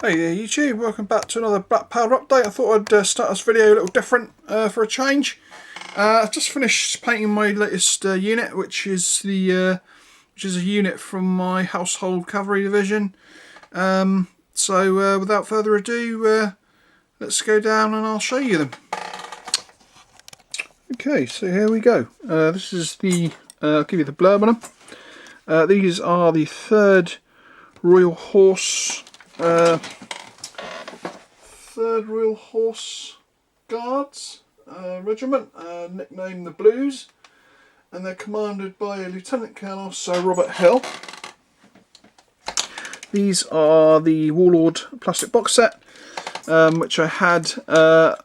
Hey there YouTube, welcome back to another Black Powder update. I thought I'd start this video a little different for a change. I've just finished painting my latest unit, which is a unit from my household Cavalry Division. So without further ado, let's go down and I'll show you them. Okay, so here we go. This is I'll give you the blurb on them. These are the 3rd Royal Horse Guards Regiment, nicknamed the Blues, and they're commanded by Lieutenant Colonel Sir Robert Hill. These are the Warlord plastic box set, which I had. I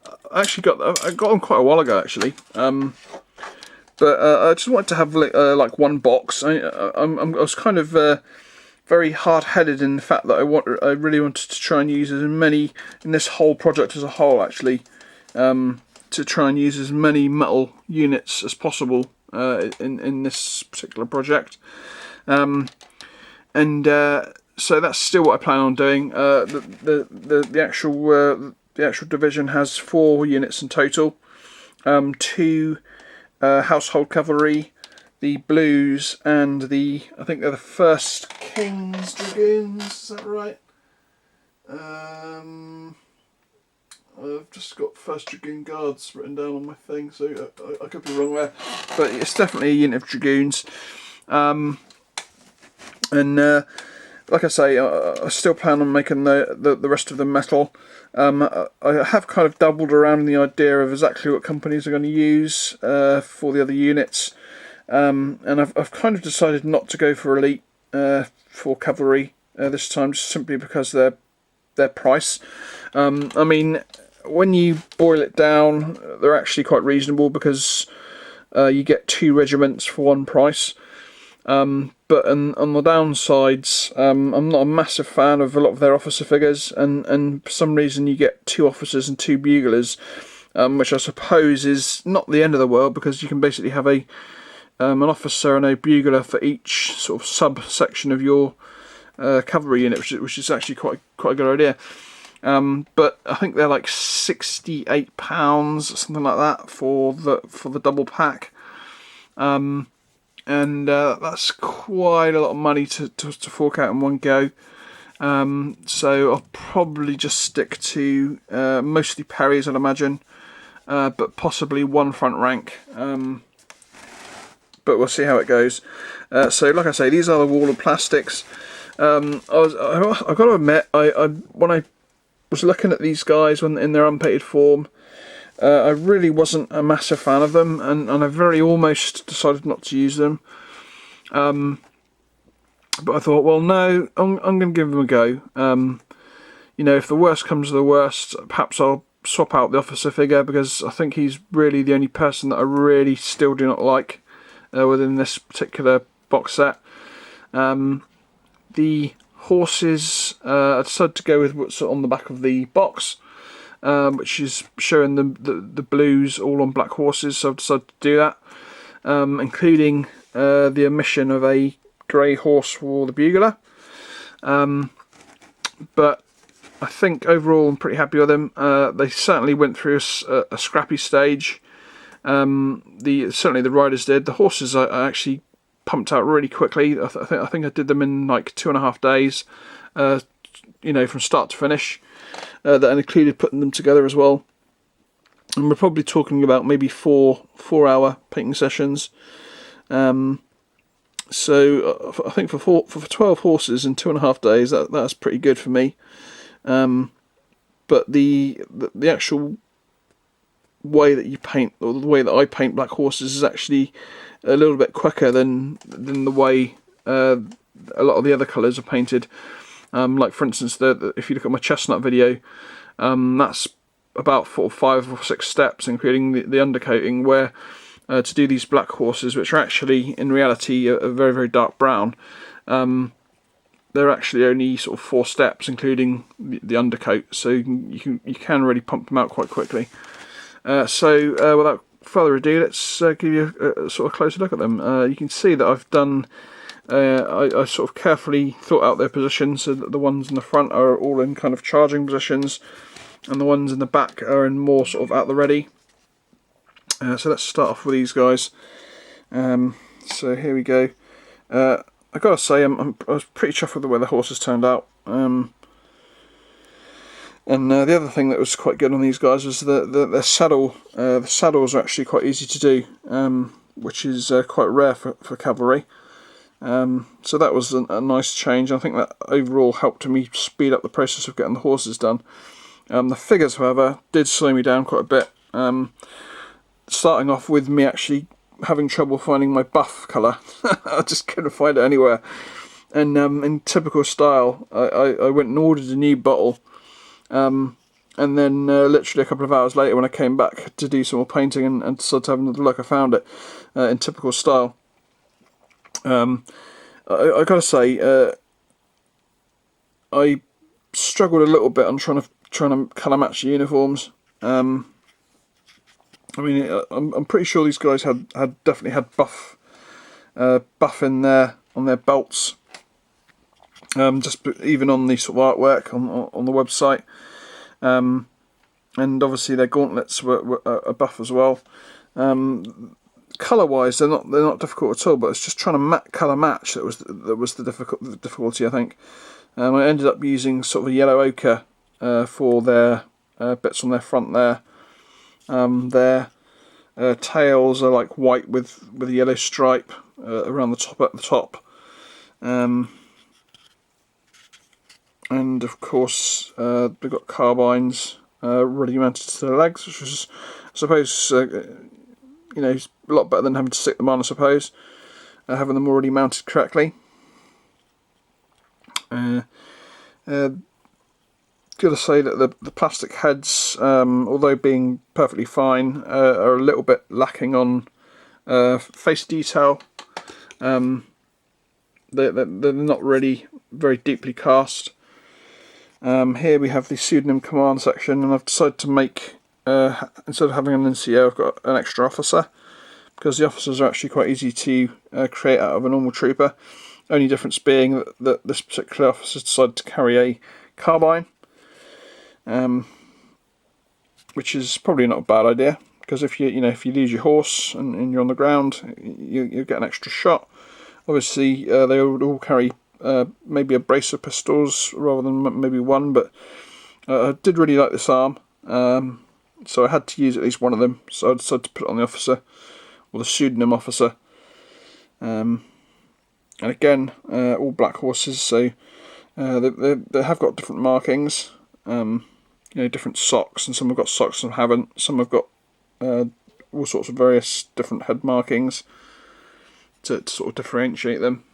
got them quite a while ago actually. But I just wanted to have like one box. I was kind of very hard-headed in the fact that I really wanted to try and use as many, in this whole project as a whole actually, to try and use as many metal units as possible in this particular project. So that's still what I plan on doing. The actual division has 4 units in total. 2 household cavalry, the Blues, and I think they're the 1st King's Dragoons, is that right? I've just got 1st Dragoon Guards written down on my thing, so I could be wrong there, but it's definitely a unit of Dragoons. Like I say, I still plan on making the rest of them metal. I have kind of dabbled around the idea of exactly what companies are going to use for the other units. And I've kind of decided not to go for Elite for Cavalry this time, just simply because their price. I mean, when you boil it down, they're actually quite reasonable because you get 2 regiments for one price. But on the downsides, I'm not a massive fan of a lot of their officer figures, and for some reason you get 2 officers and 2 buglers, which I suppose is not the end of the world, because you can basically have an officer and a bugler for each sort of subsection of your cavalry unit, which is actually quite a good idea. But I think they're like £68, something like that, for the double pack. And that's quite a lot of money to fork out in one go. So I'll probably just stick to mostly parries, I'd imagine, but possibly 1 front rank. But we'll see how it goes. So, like I say, these are the Warlord plastics. I've got to admit, when I was looking at these guys in their unpainted form, I really wasn't a massive fan of them, and I very almost decided not to use them. But I thought, well, no, I'm going to give them a go. You know, if the worst comes to the worst, perhaps I'll swap out the officer figure, because I think he's really the only person that I really still do not like within this particular box set. The horses, I decided to go with what's on the back of the box, which is showing the Blues all on black horses, so I've decided to do that, including the omission of a grey horse for the bugler. But I think overall I'm pretty happy with them. They certainly went through a scrappy stage. Certainly the riders did. The horses I actually pumped out really quickly. I think I did them in like 2.5 days, you know, from start to finish. That included putting them together as well. And we're probably talking about maybe 4-hour painting sessions. So I think for 12 horses in 2.5 days, that's pretty good for me. But the actual way that you paint, or the way that I paint black horses, is actually a little bit quicker than the way a lot of the other colours are painted. Like for instance, if you look at my chestnut video, that's about 5 or 6 steps, including the undercoating, where to do these black horses, which are actually in reality a very, very dark brown, they're actually only sort of 4 steps, including the undercoat. So you can really pump them out quite quickly. So without further ado, let's give you a sort of closer look at them. You can see that I've done I sort of carefully thought out their positions so that the ones in the front are all in kind of charging positions, and the ones in the back are in more sort of at the ready. So let's start off with these guys. So here we go. I gotta say, I was pretty chuffed with the way the horses turned out. And the other thing that was quite good on these guys was the saddle. The saddles are actually quite easy to do, which is quite rare for cavalry. So that was a nice change. I think that overall helped me speed up the process of getting the horses done. The figures, however, did slow me down quite a bit. Starting off with me actually having trouble finding my buff colour. I just couldn't find it anywhere. And in typical style, I went and ordered a new bottle. And then literally a couple of hours later, when I came back to do some more painting and decided to have another look, I found it in typical style. I gotta say, I struggled a little bit on trying to colour match the uniforms. I mean, I'm pretty sure these guys had definitely had buff in there on their belts. Just even on the sort of artwork on the website, and obviously their gauntlets were a buff as well. Colour-wise, they're not difficult at all, but it's just trying to colour match that was the difficulty, I think. I ended up using sort of a yellow ochre for their bits on their front there. Their tails are like white with a yellow stripe around the top at the top. And of course they've got carbines ready mounted to their legs, which was, I suppose, you know, a lot better than having to stick them on, I suppose, having them already mounted correctly. Gotta say that the plastic heads, although being perfectly fine, are a little bit lacking on face detail. They're not really very deeply cast. Here we have the pseudonym command section, and I've decided to make, instead of having an NCO, I've got an extra officer, because the officers are actually quite easy to create out of a normal trooper. Only difference being that this particular officer decided to carry a carbine, which is probably not a bad idea, because if you lose your horse and you're on the ground, you get an extra shot. Obviously, they would all carry maybe a brace of pistols rather than maybe one, but I did really like this arm, so I had to use at least one of them. So I decided to put it on the officer, or the pseudonym officer. And again, all black horses, so they have got different markings. Different socks, and some have got socks, some haven't. Some have got all sorts of various different head markings to sort of differentiate them.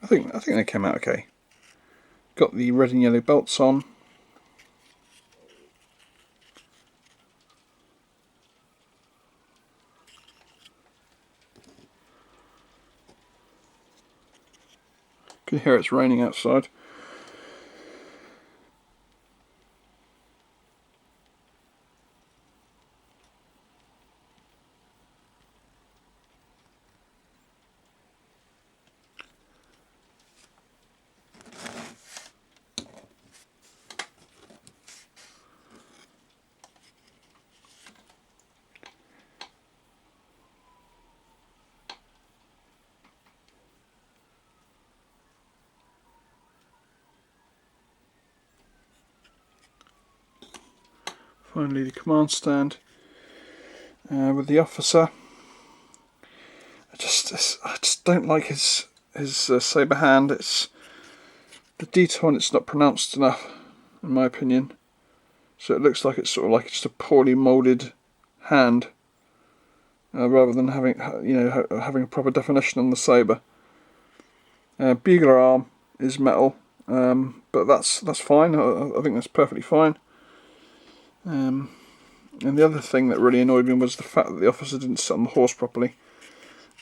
I think they came out okay. Got the red and yellow belts on. You can hear it's raining outside. Finally, the command stand with the officer. I just don't like his saber hand. It's the detail on it's not pronounced enough, in my opinion. So it looks like it's sort of like just a poorly moulded hand, rather than having a proper definition on the saber. Bugler arm is metal, but that's fine. I think that's perfectly fine. And the other thing that really annoyed me was the fact that the officer didn't sit on the horse properly.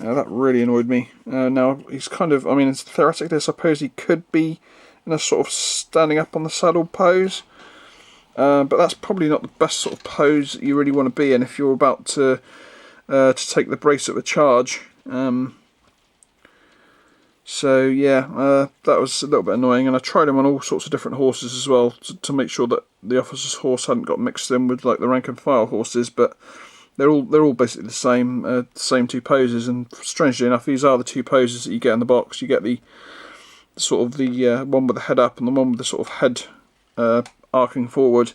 That really annoyed me. Now he's kind of, I mean, theoretically I suppose he could be in a sort of standing up on the saddle pose, but that's probably not the best sort of pose that you really want to be in if you're about to take the brace of a charge. So yeah, that was a little bit annoying, and I tried him on all sorts of different horses as well to make sure that the officer's horse hadn't got mixed in with like the rank and file horses, but they're all basically the same two poses. And strangely enough, these are the two poses that you get in the box. You get the sort of the one with the head up and the one with the sort of head arcing forward,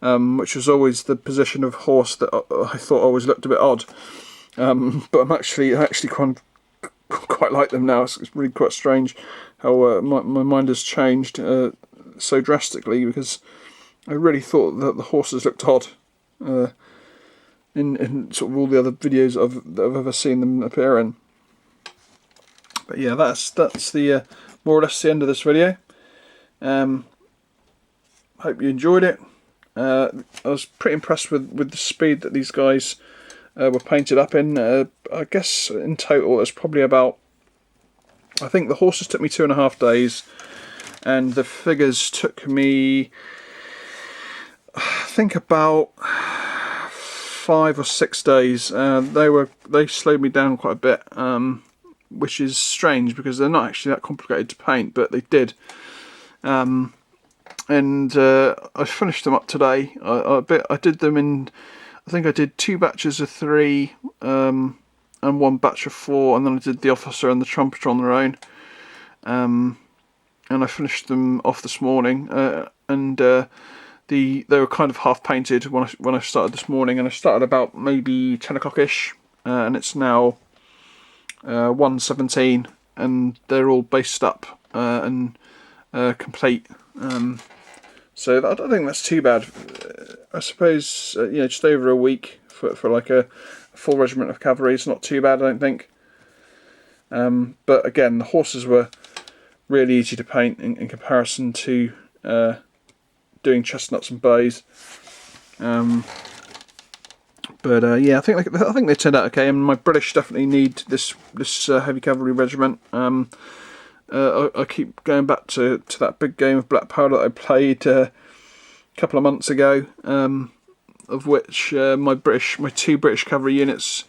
which was always the position of horse that I thought always looked a bit odd. But I actually quite like them now. It's really quite strange how my mind has changed so drastically, because I really thought that the horses looked odd in sort of all the other videos that I've ever seen them appear in. But yeah, that's the more or less the end of this video. Hope you enjoyed it. I was pretty impressed with the speed that these guys were painted up in. I guess in total there's probably about, I think the horses took me 2.5 days, and the figures took me, I think, about 5 or 6 days. They slowed me down quite a bit, which is strange because they're not actually that complicated to paint, but they did. And I finished them up today. I did them in, I think I did 2 batches of 3 and 1 batch of 4, and then I did the officer and the trumpeter on their own. And I finished them off this morning, and they were kind of half painted when I started this morning, and I started about maybe 10 o'clock-ish, and it's now 1:17, and they're all based up and complete. So I don't think that's too bad. I suppose just over a week for like a full regiment of cavalry is not too bad, I don't think. But again, the horses were really easy to paint in comparison to doing chestnuts and bays. Yeah, I think they turned out okay. And my British definitely need this heavy cavalry regiment. I keep going back to that big game of Black Powder that I played a couple of months ago, of which my 2 British cavalry units,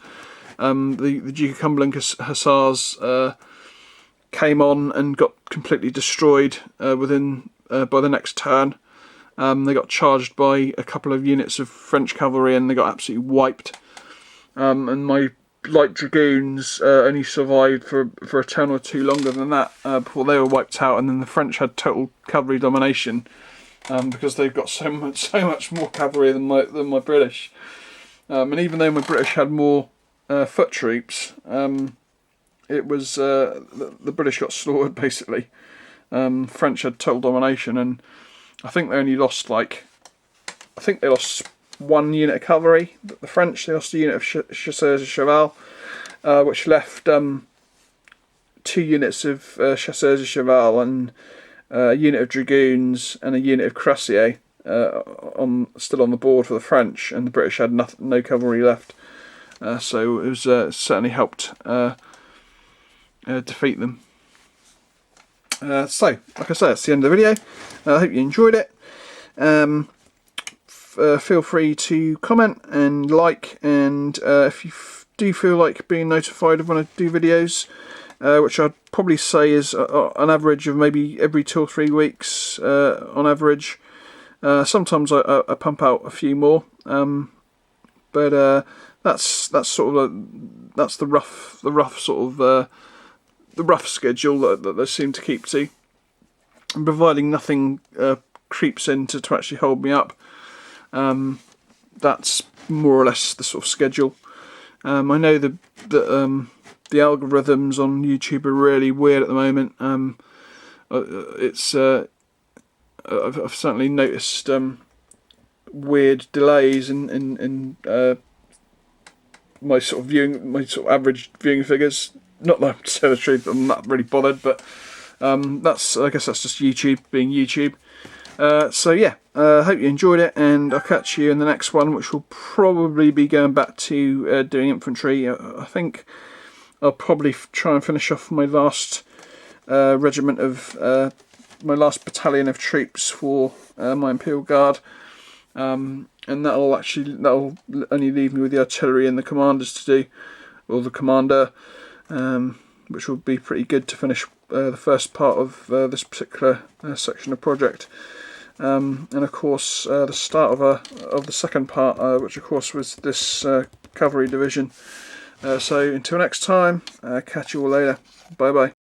the Duke of Cumberland Hussars, came on and got completely destroyed by the next turn. They got charged by a couple of units of French cavalry, and they got absolutely wiped. And my light dragoons only survived for a turn or 2 longer than that before they were wiped out, and then the French had total cavalry domination because they've got so much more cavalry than my British. And even though my British had more foot troops, it was the British got slaughtered basically. French had total domination, and I think they only lost they lost 1 unit of cavalry. The French, they lost a unit of chasseurs de cheval, which left 2 units of chasseurs de cheval and a unit of dragoons and a unit of cuirassiers still on the board for the French, and the British had no cavalry left. So it was certainly helped defeat them. So, like I say, that's the end of the video. I hope you enjoyed it. Feel free to comment and like, and if you do feel like being notified of when I do videos, which I'd probably say is an average of maybe every 2 or 3 weeks on average. Sometimes I pump out a few more, but that's sort of that's the rough sort of the rough schedule that they seem to keep to, and providing nothing creeps in to actually hold me up. That's more or less the sort of schedule. I know the algorithms on YouTube are really weird at the moment. I've certainly noticed weird delays in my sort of average viewing figures. Not that, to tell the truth, I'm not really bothered, but I guess that's just YouTube being YouTube. So yeah, hope you enjoyed it, and I'll catch you in the next one, which will probably be going back to doing infantry. I think I'll probably try and finish off my last regiment of my last battalion of troops for my Imperial Guard, and that'll only leave me with the artillery and the commanders to do, or the commander, which will be pretty good to finish the first part of this particular section of project. And of course the start of the second part, which of course was this Cavalry Division. So until next time, catch you all later. Bye bye.